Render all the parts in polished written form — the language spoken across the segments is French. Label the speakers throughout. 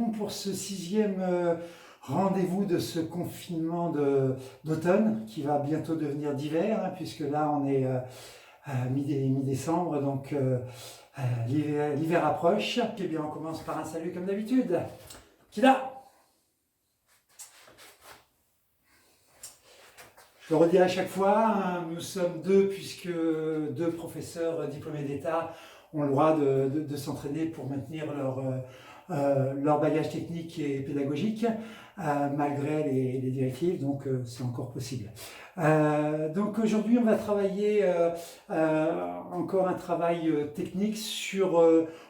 Speaker 1: retrouverons pour ce 6e rendez-vous de ce confinement d'automne qui va bientôt devenir d'hiver, hein, puisque là on est mi-décembre, donc l'hiver approche. Eh bien, on commence par un salut comme d'habitude. Kida! Je le redis à chaque fois, hein, nous sommes deux, puisque 2 professeurs diplômés d'État ont le droit de s'entraîner pour maintenir leur bagage technique et pédagogique, malgré les directives, donc c'est encore possible. Donc aujourd'hui, on va travailler encore un travail technique sur...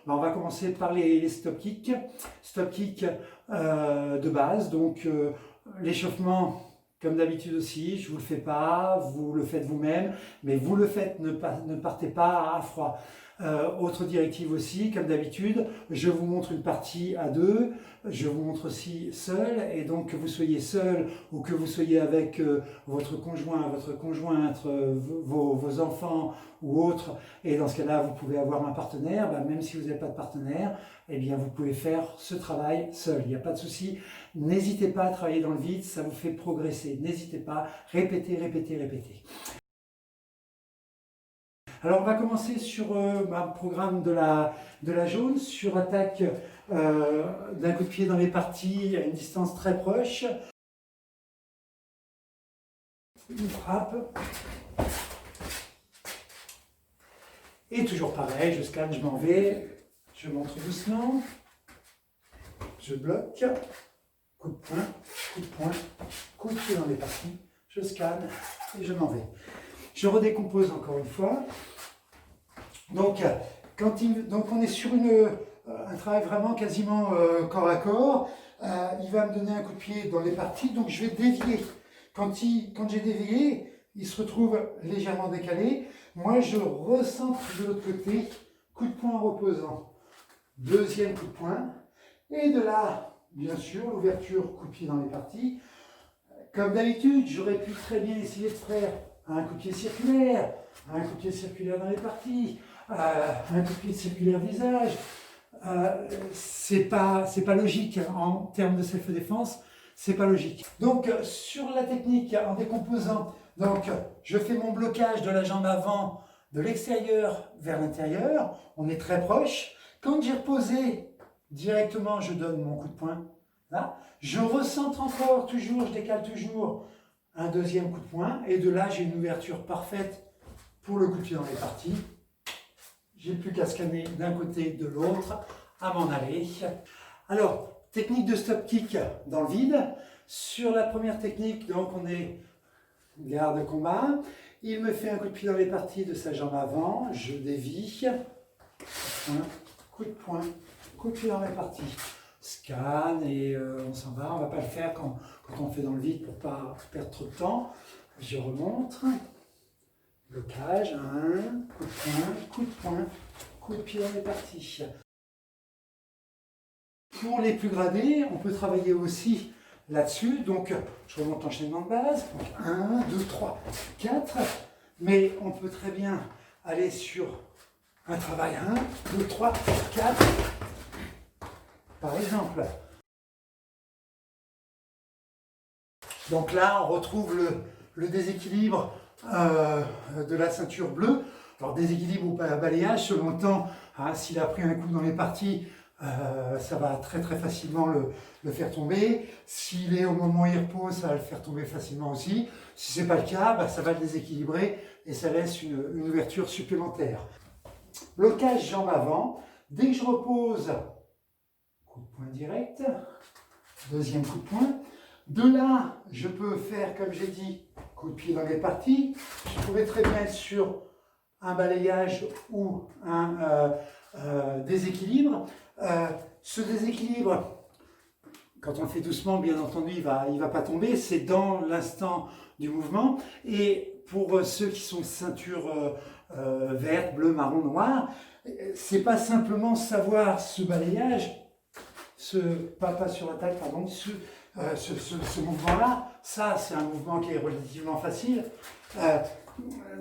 Speaker 1: on va commencer par les stop kicks. Stop kick de base, donc l'échauffement... Comme d'habitude aussi, je ne vous le fais pas, vous le faites vous-même, mais vous le faites, ne partez pas à froid. Autre directive aussi, comme d'habitude, je vous montre une partie à 2, je vous montre aussi seul, et donc que vous soyez seul ou que vous soyez avec votre conjoint, votre conjointe, vos enfants ou autres, et dans ce cas-là, vous pouvez avoir un partenaire, même si vous n'avez pas de partenaire, eh bien vous pouvez faire ce travail seul, il n'y a pas de souci. N'hésitez pas à travailler dans le vide, ça vous fait progresser. N'hésitez pas, répétez, répétez, répétez. Alors on va commencer sur un programme de la jaune, sur attaque d'un coup de pied dans les parties à une distance très proche. Une frappe. Et toujours pareil, je scanne, je m'en vais, je montre doucement, je bloque. Coup de poing, coup de poing, coup de pied dans les parties, je scanne et je m'en vais. Je redécompose encore une fois. Donc, on est sur un travail vraiment quasiment corps à corps. Il va me donner un coup de pied dans les parties, donc je vais dévier. Quand j'ai dévié, il se retrouve légèrement décalé. Moi, je recentre de l'autre côté, coup de poing reposant. Deuxième coup de poing. Et de là... Bien sûr, l'ouverture, coup de pied dans les parties. Comme d'habitude, j'aurais pu très bien essayer de faire un coup de pied circulaire dans les parties, un coup de pied circulaire visage. C'est pas logique en termes de self-défense, c'est pas logique. Donc, sur la technique, en décomposant, donc, je fais mon blocage de la jambe avant, de l'extérieur vers l'intérieur. On est très proche. Quand j'ai reposé, directement, je donne mon coup de poing. Là, je recentre encore, toujours, je décale toujours un deuxième coup de poing. Et de là, j'ai une ouverture parfaite pour le coup de pied dans les parties. J'ai plus qu'à scanner d'un côté, de l'autre, à m'en aller. Alors, technique de stop kick dans le vide. Sur la première technique, donc, on est garde de combat. Il me fait un coup de pied dans les parties de sa jambe avant. Je dévie. Coup de poing. Coup de pied dans les parties, scan et on s'en va. On ne va pas le faire quand on le fait dans le vide pour ne pas perdre trop de temps. Je remonte, blocage, coup de poing, coup de pied dans les parties. Pour les plus gradés, on peut travailler aussi là-dessus. Donc, je remonte l'enchaînement de base. Donc, 1, 2, 3, 4. Mais on peut très bien aller sur un travail 1, 2, 3, 4. Par exemple. Donc là, on retrouve le déséquilibre de la ceinture bleue. Alors déséquilibre ou pas balayage, selon le temps, hein, s'il a pris un coup dans les parties, ça va très très facilement le faire tomber. S'il est au moment où il repose, ça va le faire tomber facilement aussi. Si ce n'est pas le cas, ça va le déséquilibrer et ça laisse une ouverture supplémentaire. Blocage jambe avant. Dès que je repose, coup de poing direct, deuxième coup de poing. De là, je peux faire, comme j'ai dit, coup de pied dans les parties. Je pourrais très bien être sur un balayage ou un déséquilibre. Ce déséquilibre, quand on le fait doucement, bien entendu, il va pas tomber. C'est dans l'instant du mouvement. Et pour ceux qui sont ceinture verte, bleue, marron, noire, c'est pas simplement savoir ce balayage, pas sur la table, pardon, ce mouvement-là, ça c'est un mouvement qui est relativement facile.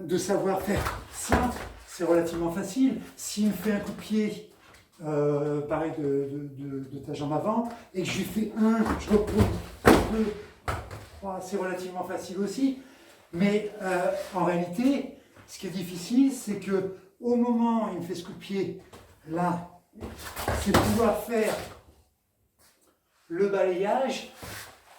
Speaker 1: De savoir faire ça, c'est relativement facile. S'il me fait un coup de pied pareil de ta jambe avant, et que je lui fais 1, je repose 2, 3, c'est relativement facile aussi. Mais en réalité, ce qui est difficile, c'est que au moment où il me fait ce coup de pied, là, c'est pouvoir faire le balayage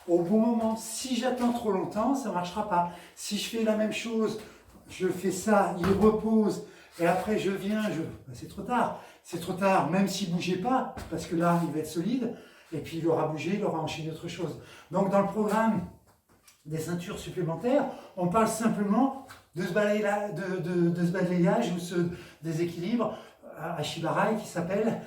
Speaker 1: au bon moment. Si j'attends trop longtemps, ça ne marchera pas. Si je fais la même chose, je fais ça, il repose, et après je viens, ben, c'est trop tard. C'est trop tard, même s'il ne bougeait pas, parce que là, il va être solide, et puis il aura bougé, il aura enchaîné autre chose. Donc dans le programme des ceintures supplémentaires, on parle simplement de ce balayage ou ce déséquilibre, Ashibarai qui s'appelle,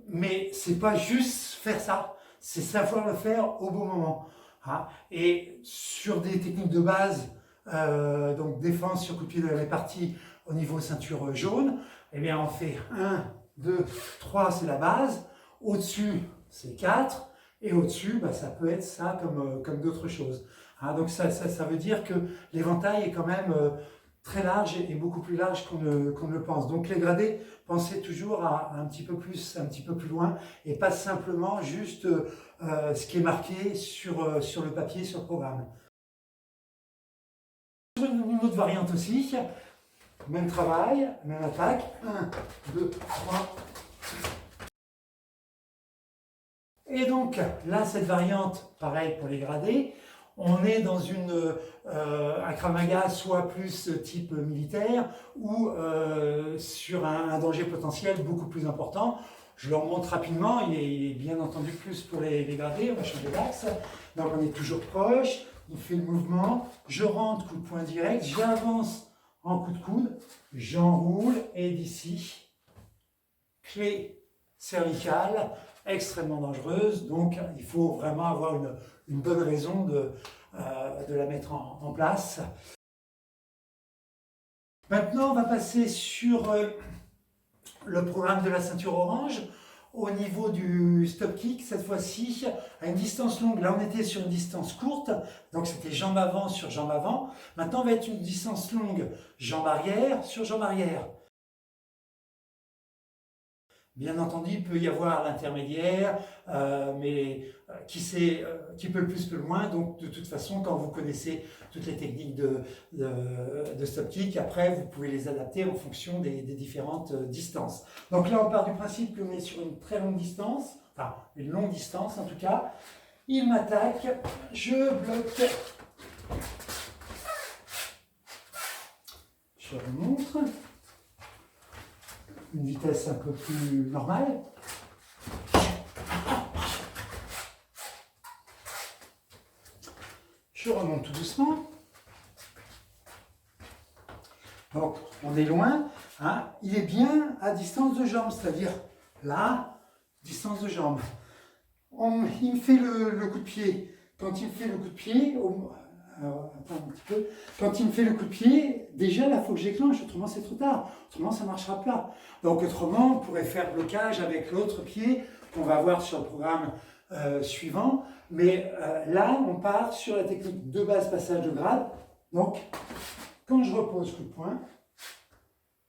Speaker 1: mais c'est pas juste faire ça, c'est savoir le faire au bon moment. Hein. Et sur des techniques de base, donc défense sur coup de pied de la répartie au niveau ceinture jaune, eh bien on fait 1, 2, 3, c'est la base, au-dessus c'est 4, et au-dessus, bah, ça peut être ça comme d'autres choses. Hein, donc ça veut dire que l'éventail est quand même très large et beaucoup plus large qu'on ne le pense. Donc les gradés, pensez toujours à un petit peu plus loin, et pas simplement juste ce qui est marqué sur le papier, sur le programme. Sur une autre variante aussi, même travail, même attaque, 1, 2, 3. Et donc, là, cette variante, pareil pour les gradés, on est dans un Krav Maga soit plus type militaire ou sur un danger potentiel beaucoup plus important. Je leur montre rapidement, il est bien entendu plus pour les gradés, on va changer d'axe. Donc on est toujours proche, il fait le mouvement, je rentre, coup de poing direct, j'avance en coup de coude, j'enroule et d'ici, clé cervicale, extrêmement dangereuse, donc il faut vraiment avoir une bonne raison de la mettre en place. Maintenant, on va passer sur le programme de la ceinture orange. Au niveau du stop kick, cette fois-ci, à une distance longue. Là, on était sur une distance courte, donc c'était jambe avant sur jambe avant. Maintenant, on va être une distance longue, jambe arrière sur jambe arrière. Bien entendu, il peut y avoir l'intermédiaire, mais qui peut le plus, peut le moins. Donc, de toute façon, quand vous connaissez toutes les techniques de stop kick, après, vous pouvez les adapter en fonction des différentes distances. Donc là, on part du principe qu'on est sur une très longue distance, enfin, une longue distance en tout cas. Il m'attaque, je bloque, je remonte. Une vitesse un peu plus normale. Je remonte tout doucement. Donc, on est loin. Hein. Il est bien à distance de jambe, c'est-à-dire là, distance de jambe. Il me fait le coup de pied. Quand il me fait le coup de pied, alors, attends un petit peu. Quand il me fait le coup de pied, déjà là, il faut que j'éclenche, autrement c'est trop tard. Autrement, ça ne marchera pas. Donc, autrement, on pourrait faire blocage avec l'autre pied qu'on va voir sur le programme suivant. Mais là, on part sur la technique de base passage de grade. Donc, quand je repose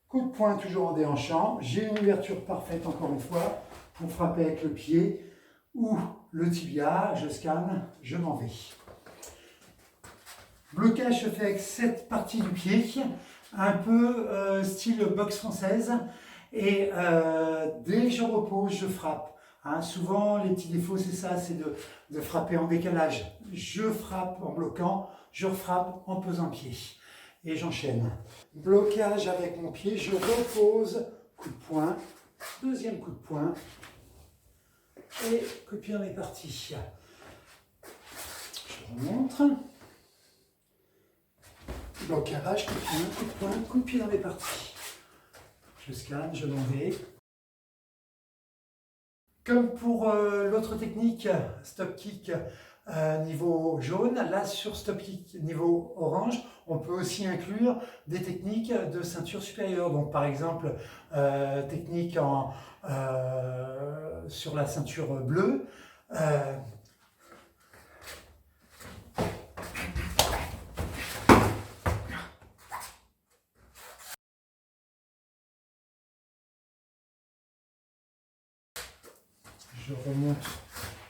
Speaker 1: coup de poing toujours en déhanchant, j'ai une ouverture parfaite, encore une fois, pour frapper avec le pied ou le tibia. Je scanne, je m'en vais. Blocage se fait avec cette partie du pied, un peu style boxe française, et dès que je repose, je frappe. Hein, souvent, les petits défauts, c'est ça, c'est de frapper en décalage. Je frappe en bloquant, je frappe en pesant pied. Et j'enchaîne. Blocage avec mon pied, je repose, coup de poing, deuxième coup de poing, et coup de pied, on est parti. Je remonte. Blocage, coup de poing, coup de pied dans les parties. Je scanne, je m'en vais. Comme pour l'autre technique, stop kick niveau jaune, là sur stop kick niveau orange, on peut aussi inclure des techniques de ceinture supérieure. Donc par exemple, technique sur la ceinture bleue.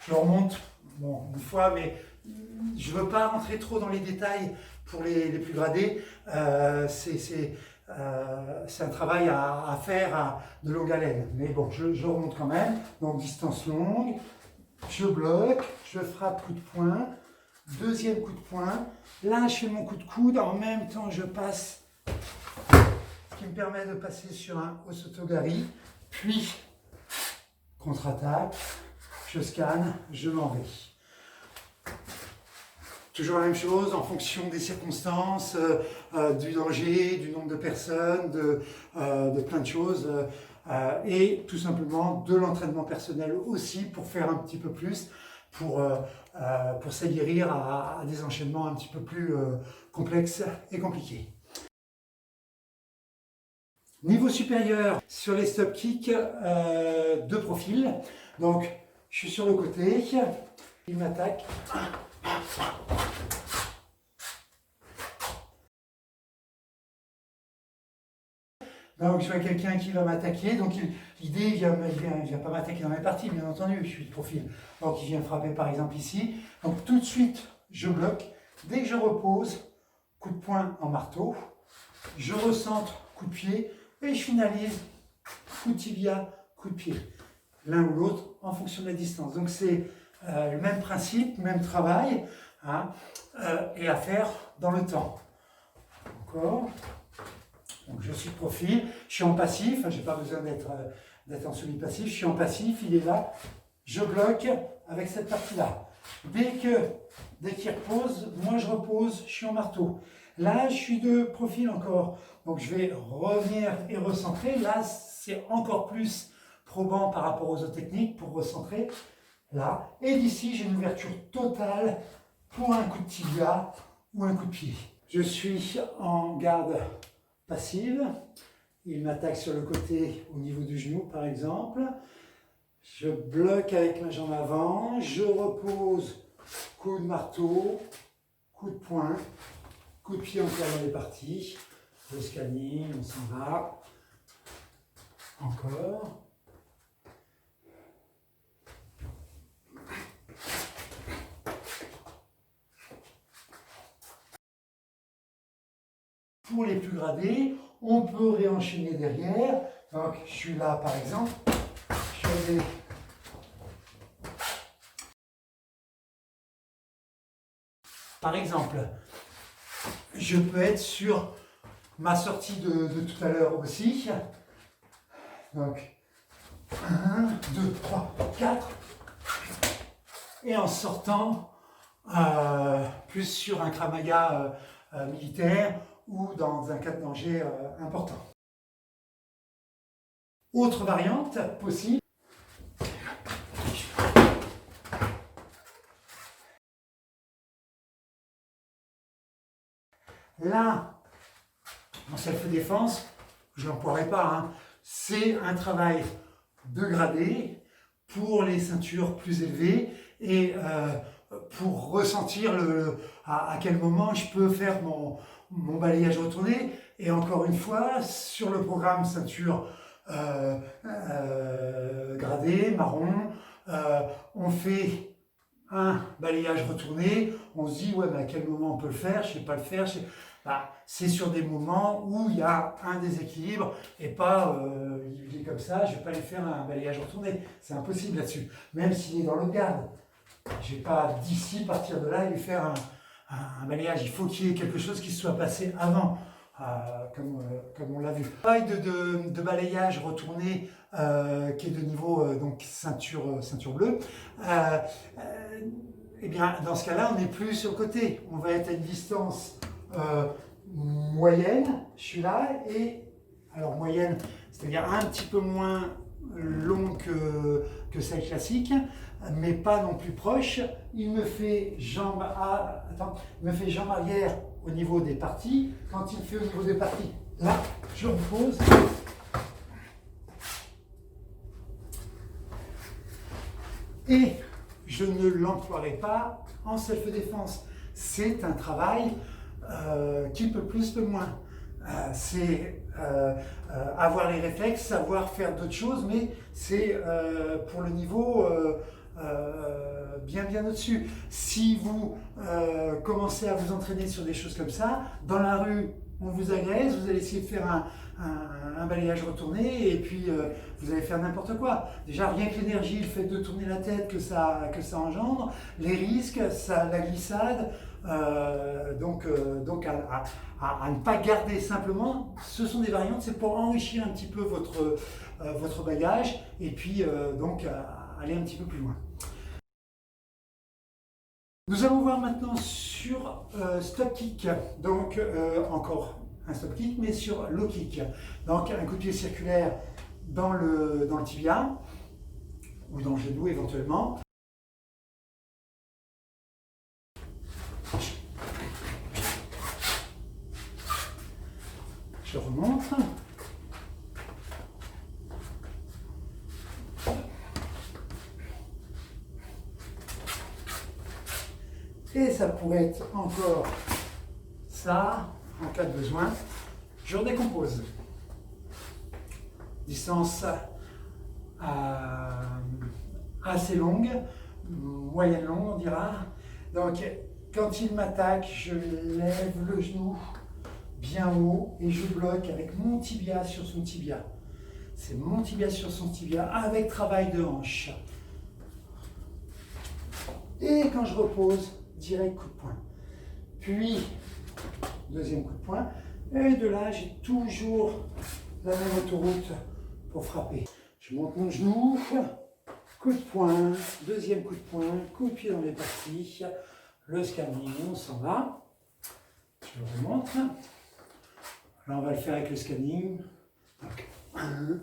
Speaker 1: je remonte bon, une fois, mais je ne veux pas rentrer trop dans les détails pour les plus gradés. C'est un travail à faire de longue haleine. Mais bon, je remonte quand même. Donc distance longue, je bloque, je frappe coup de poing, deuxième coup de poing. Là, je fais mon coup de coude. En même temps, je passe, ce qui me permet de passer sur un osotogari. Puis, contre-attaque, je scanne, je m'en vais. Toujours la même chose en fonction des circonstances, du danger, du nombre de personnes, de plein de choses. Et tout simplement de l'entraînement personnel aussi pour faire un petit peu plus, pour s'aguerrir à des enchaînements un petit peu plus complexes et compliqués. Niveau supérieur, sur les stop kicks de profil. Donc, je suis sur le côté, il m'attaque. Donc, je vois quelqu'un qui va m'attaquer. Donc, l'idée, il ne vient pas m'attaquer dans mes parties, bien entendu, je suis de profil. Donc, il vient frapper par exemple ici. Donc, tout de suite, je bloque. Dès que je repose, coup de poing en marteau. Je recentre, coup de pied. Et je finalise, coup de tibia, coup de pied. L'un ou l'autre en fonction de la distance. Donc, c'est le même principe, même travail, hein, et à faire dans le temps. Encore. Donc je suis de profil, je suis en passif, je n'ai pas besoin d'être en semi-passif, je suis en passif, il est là, je bloque avec cette partie-là. Dès qu'il repose, moi je repose, je suis en marteau. Là, je suis de profil encore, donc je vais revenir et recentrer. Là, c'est encore plus probant par rapport aux autres techniques pour recentrer. Là, et d'ici, j'ai une ouverture totale pour un coup de tibia ou un coup de pied. Je suis en garde passive, il m'attaque sur le côté au niveau du genou par exemple, je bloque avec ma jambe avant, je repose, coup de marteau, coup de poing, coup de pied encore dans les parties, le scanning, on s'en va, encore. Pour les plus gradés, on peut réenchaîner derrière. Donc, je suis là, par exemple. Je vais... Par exemple, je peux être sur ma sortie de tout à l'heure aussi. Donc, 1, 2, 3, 4. Et en sortant, plus sur un Krav Maga militaire, ou dans un cas de danger important. Autre variante possible. Là, en self-défense, je ne l'emploierai pas, hein, c'est un travail de gradé pour les ceintures plus élevées et pour ressentir à quel moment je peux faire mon balayage retourné. Et encore une fois, sur le programme ceinture gradée, marron, on fait un balayage retourné, on se dit ouais mais à quel moment on peut le faire, je ne sais pas le faire, c'est sur des moments où il y a un déséquilibre et pas il est comme ça, je ne vais pas lui faire un balayage retourné, c'est impossible là-dessus, même s'il est dans l'autre garde. Je ne vais pas d'ici partir de là et lui faire un balayage. Il faut qu'il y ait quelque chose qui se soit passé avant, comme on l'a vu. Le travail de balayage retourné qui est de niveau donc ceinture bleue, et bien dans ce cas-là, on n'est plus sur le côté. On va être à une distance moyenne. Je suis là et alors moyenne, c'est-à-dire un petit peu moins long que celle classique, mais pas non plus proche. Il me fait jambe arrière au niveau des parties. Quand il fait au niveau des parties, là, je repose. Et je ne l'emploierai pas en self-défense. C'est un travail qui peut plus, peut moins. C'est avoir les réflexes, savoir faire d'autres choses, mais c'est pour le niveau bien au-dessus. Si vous commencez à vous entraîner sur des choses comme ça, dans la rue, on vous agresse, vous allez essayer de faire un balayage retourné et puis vous allez faire n'importe quoi. Déjà, rien que l'énergie, le fait de tourner la tête que ça engendre, les risques, la glissade, donc à ne pas garder simplement, ce sont des variantes, c'est pour enrichir un petit peu votre bagage et puis donc aller un petit peu plus loin. Nous allons voir maintenant sur stop kick, donc encore un stop kick, mais sur low kick. Donc un coup de pied circulaire dans le tibia, ou dans le genou éventuellement. Je remonte. Et ça pourrait être encore ça, en cas de besoin. Je redécompose. Distance assez longue, moyenne longue on dira. Donc quand il m'attaque, je lève le genou bien haut et je bloque avec mon tibia sur son tibia. C'est mon tibia sur son tibia avec travail de hanche. Et quand je repose, direct coup de poing. Puis, deuxième coup de poing. Et de là, j'ai toujours la même autoroute pour frapper. Je monte mon genou, coup de poing, deuxième coup de poing, coup de pied dans les parties. Le scanning, on s'en va. Je le remonte. Là, on va le faire avec le scanning. Donc, 1.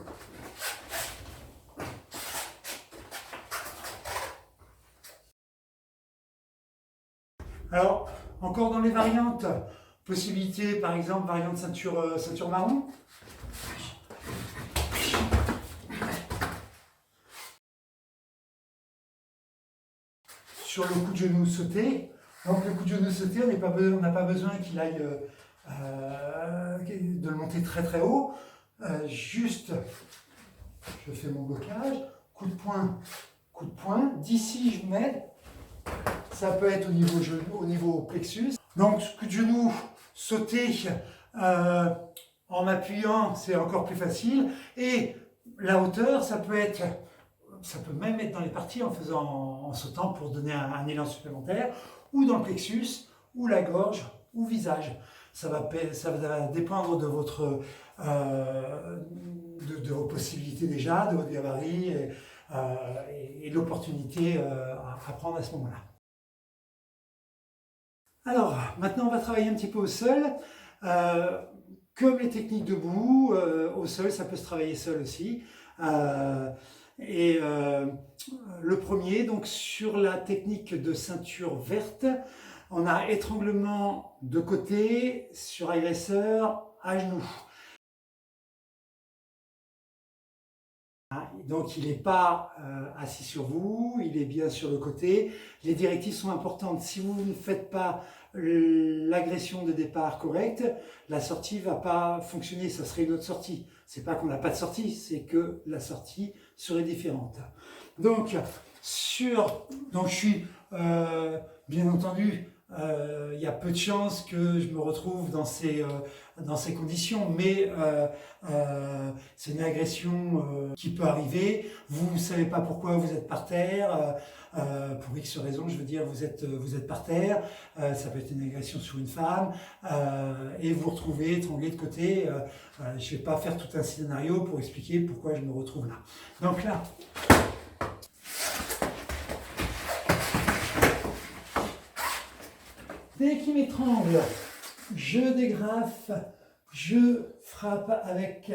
Speaker 1: Alors, encore dans les variantes, possibilité, par exemple, variante ceinture marron. Sur le coup de genou sauté. Donc, le coup de genou sauté, on n'a pas besoin qu'il aille de le monter très très haut. Juste, je fais mon blocage, coup de poing. D'ici, je m'aide. Ça peut être au niveau plexus. Donc, coup de genou sauté en m'appuyant, c'est encore plus facile. Et la hauteur, ça peut même être dans les parties en sautant pour donner un élan supplémentaire, ou dans le plexus, ou la gorge, ou visage. Ça va dépendre de de vos possibilités déjà, de votre gabarit et l'opportunité à prendre à ce moment-là. Alors, maintenant on va travailler un petit peu au sol. Comme les techniques debout, au sol, ça peut se travailler seul aussi. Le premier, donc sur la technique de ceinture verte, on a étranglement de côté, sur agresseur, à genoux. Donc il n'est pas assis sur vous, il est bien sur le côté. Les directives sont importantes. Si vous ne faites pas l'agression de départ correcte, la sortie ne va pas fonctionner, ça serait une autre sortie. C'est pas qu'on n'a pas de sortie, c'est que la sortie serait différente. Donc, je suis bien entendu, il y a peu de chances que je me retrouve dans ces conditions, mais c'est une agression qui peut arriver. Vous ne savez pas pourquoi vous êtes par terre, pour X raison, je veux dire, vous êtes par terre, ça peut être une agression sur une femme, et vous vous retrouvez étranglé de côté. Je ne vais pas faire tout un scénario pour expliquer pourquoi je me retrouve là. Donc là, dès qu'il m'étrangle, je dégrafe, je frappe avec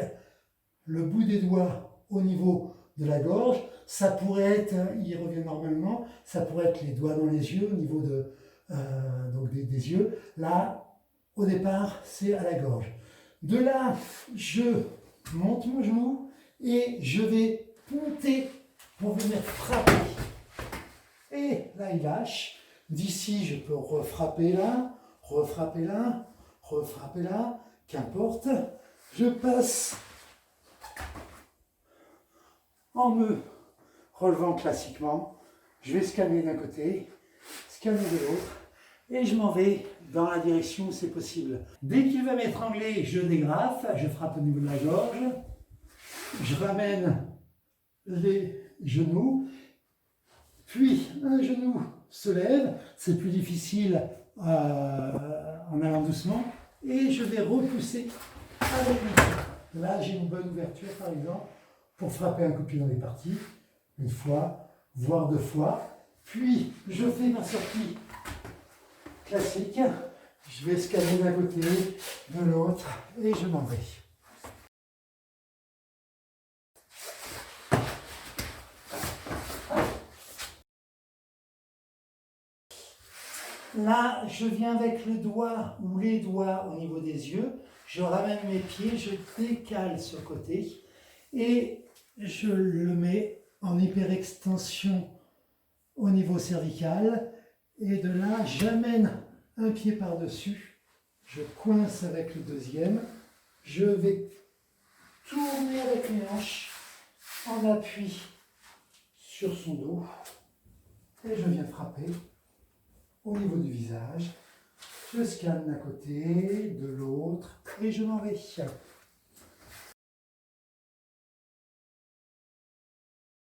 Speaker 1: le bout des doigts au niveau de la gorge. Ça pourrait être, il revient normalement, ça pourrait être les doigts dans les yeux, au niveau donc des yeux. Là, au départ, c'est à la gorge. De là, je monte mon genou et je vais monter pour venir frapper. Et là, il lâche. D'ici, je peux refrapper là, qu'importe. Je passe en me relevant classiquement. Je vais scanner d'un côté, scanner de l'autre, et je m'en vais dans la direction où c'est possible. Dès qu'il va m'étrangler, je dégrafe, je frappe au niveau de la gorge, je ramène les genoux, puis un genou se lève, c'est plus difficile en allant doucement, et je vais repousser avec mes pieds. Là, j'ai une bonne ouverture, par exemple, pour frapper un coup de pied dans les parties, une fois, voire deux fois. Puis, je fais ma sortie classique. Je vais scanner d'un côté, de l'autre, et je m'en vais. Là, je viens avec le doigt ou les doigts au niveau des yeux. Je ramène mes pieds, je décale sur le côté et je le mets en hyperextension au niveau cervical. Et de là, j'amène un pied par-dessus. Je coince avec le deuxième. Je vais tourner avec mes hanches en appui sur son dos. Et je viens frapper au niveau du visage. Je scanne d'un côté, de l'autre, et je m'en vais.